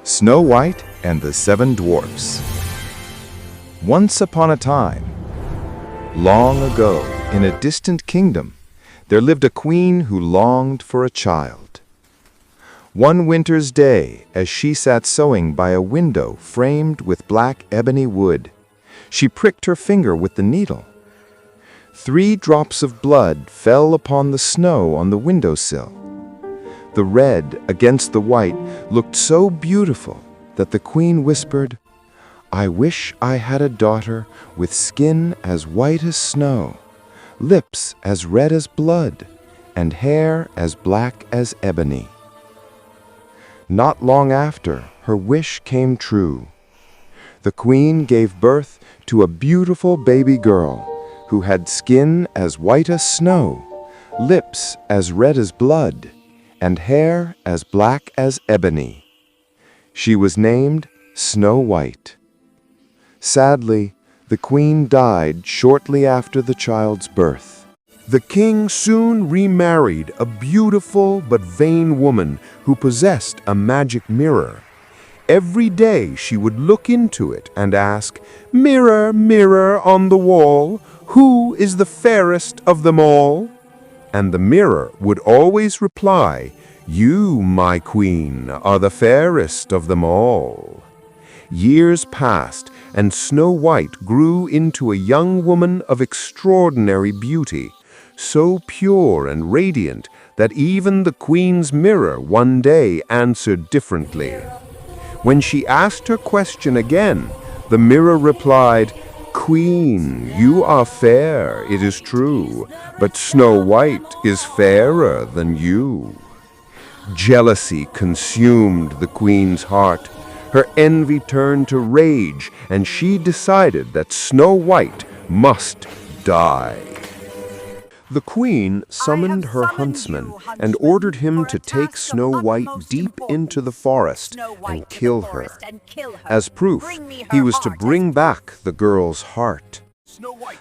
Snow White and the Seven Dwarfs. Once upon a time, long ago, in a distant kingdom, there lived a queen who longed for a child. One winter's day, as she sat sewing by a window framed with black ebony wood, she pricked her finger with the needle. 3 drops of blood fell upon the snow on the windowsill. The red against the white looked so beautiful that the queen whispered, "I wish I had a daughter with skin as white as snow, lips as red as blood, and hair as black as ebony." Not long after, her wish came true. The queen gave birth to a beautiful baby girl who had skin as white as snow, lips as red as blood, and hair as black as ebony. She was named Snow White. Sadly, the queen died shortly after the child's birth. The king soon remarried a beautiful but vain woman who possessed a magic mirror. Every day she would look into it and ask, "Mirror, mirror on the wall, who is the fairest of them all?" And the mirror would always reply, "You, my queen, are the fairest of them all." Years passed, and Snow White grew into a young woman of extraordinary beauty, so pure and radiant that even the queen's mirror one day answered differently. When she asked her question again, the mirror replied, "Queen, you are fair, it is true, but Snow White is fairer than you." Jealousy consumed the queen's heart. Her envy turned to rage, and she decided that Snow White must die. The queen summoned her huntsman and ordered him to take Snow White deep into the forest and kill her. As proof, he was to bring back the girl's heart.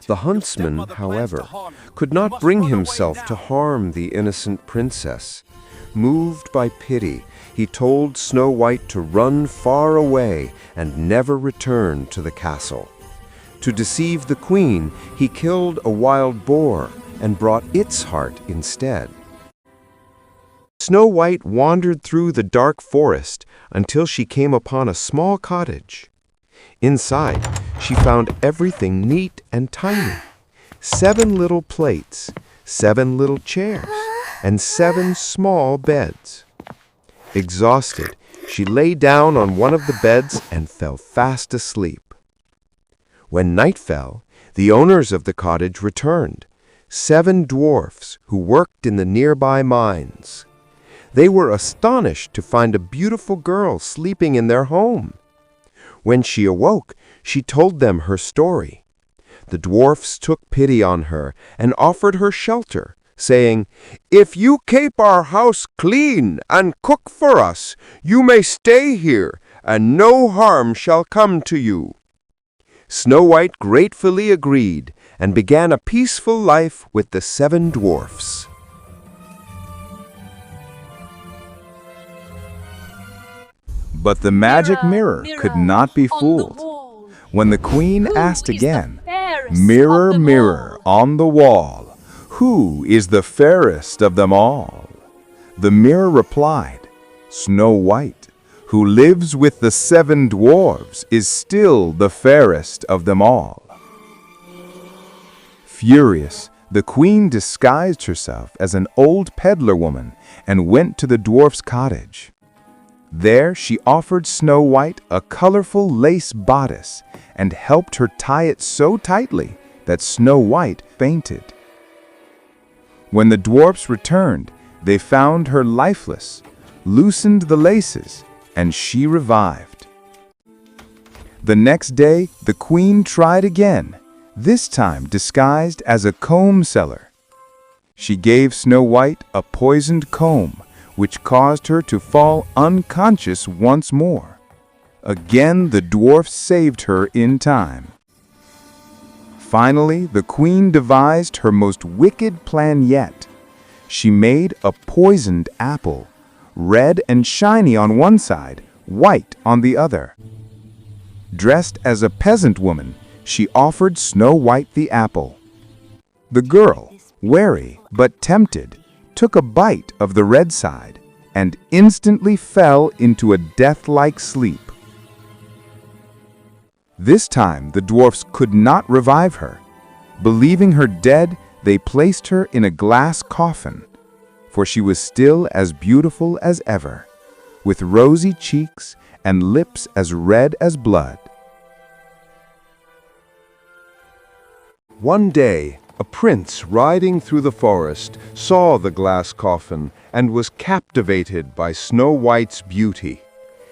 The huntsman, however, could not bring himself to harm the innocent princess. Moved by pity, he told Snow White to run far away and never return to the castle. To deceive the queen, he killed a wild boar and brought its heart instead. Snow White wandered through the dark forest until she came upon a small cottage. Inside, she found everything neat and tiny. 7 little plates, 7 little chairs, and 7 small beds. Exhausted, she lay down on one of the beds and fell fast asleep. When night fell, the owners of the cottage returned, 7 dwarfs who worked in the nearby mines. They were astonished to find a beautiful girl sleeping in their home. When she awoke, she told them her story. The dwarfs took pity on her and offered her shelter, saying, "If you keep our house clean and cook for us, you may stay here, and no harm shall come to you." Snow White gratefully agreed and began a peaceful life with the 7 dwarfs. But the magic mirror could not be fooled. When the queen asked again, "Mirror, mirror on the wall, who is the fairest of them all?" the mirror replied, "Snow White, who lives with the 7 dwarfs, is still the fairest of them all." Furious, the queen disguised herself as an old peddler woman and went to the dwarf's cottage. There she offered Snow White a colorful lace bodice and helped her tie it so tightly that Snow White fainted. When the dwarfs returned, they found her lifeless, loosened the laces, and she revived. The next day, the queen tried again, this time disguised as a comb seller. She gave Snow White a poisoned comb, which caused her to fall unconscious once more. Again, the dwarfs saved her in time. Finally, the queen devised her most wicked plan yet. She made a poisoned apple, red and shiny on one side, white on the other. Dressed as a peasant woman, she offered Snow White the apple. The girl, wary but tempted, took a bite of the red side and instantly fell into a death-like sleep. This time the dwarfs could not revive her. Believing her dead, they placed her in a glass coffin, for she was still as beautiful as ever, with rosy cheeks and lips as red as blood. One day, a prince riding through the forest saw the glass coffin and was captivated by Snow White's beauty.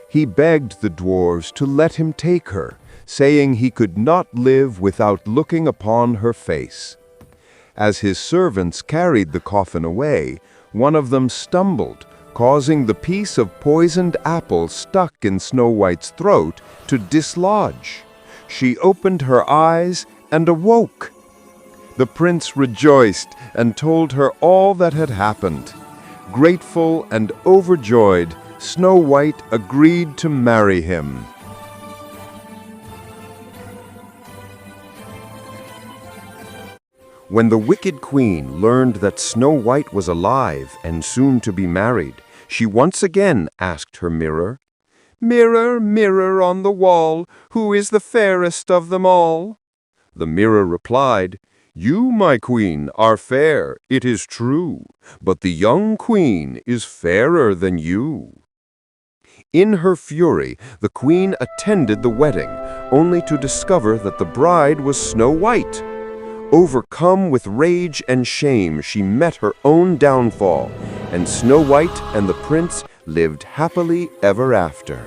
He begged the dwarves to let him take her, saying he could not live without looking upon her face. As his servants carried the coffin away, one of them stumbled, causing the piece of poisoned apple stuck in Snow White's throat to dislodge. She opened her eyes and awoke. The prince rejoiced and told her all that had happened. Grateful and overjoyed, Snow White agreed to marry him. When the wicked queen learned that Snow White was alive and soon to be married, she once again asked her mirror, "Mirror, mirror on the wall, who is the fairest of them all?" The mirror replied, "You, my queen, are fair, it is true, but the young queen is fairer than you." In her fury, the queen attended the wedding, only to discover that the bride was Snow White. Overcome with rage and shame, she met her own downfall, and Snow White and the prince lived happily ever after.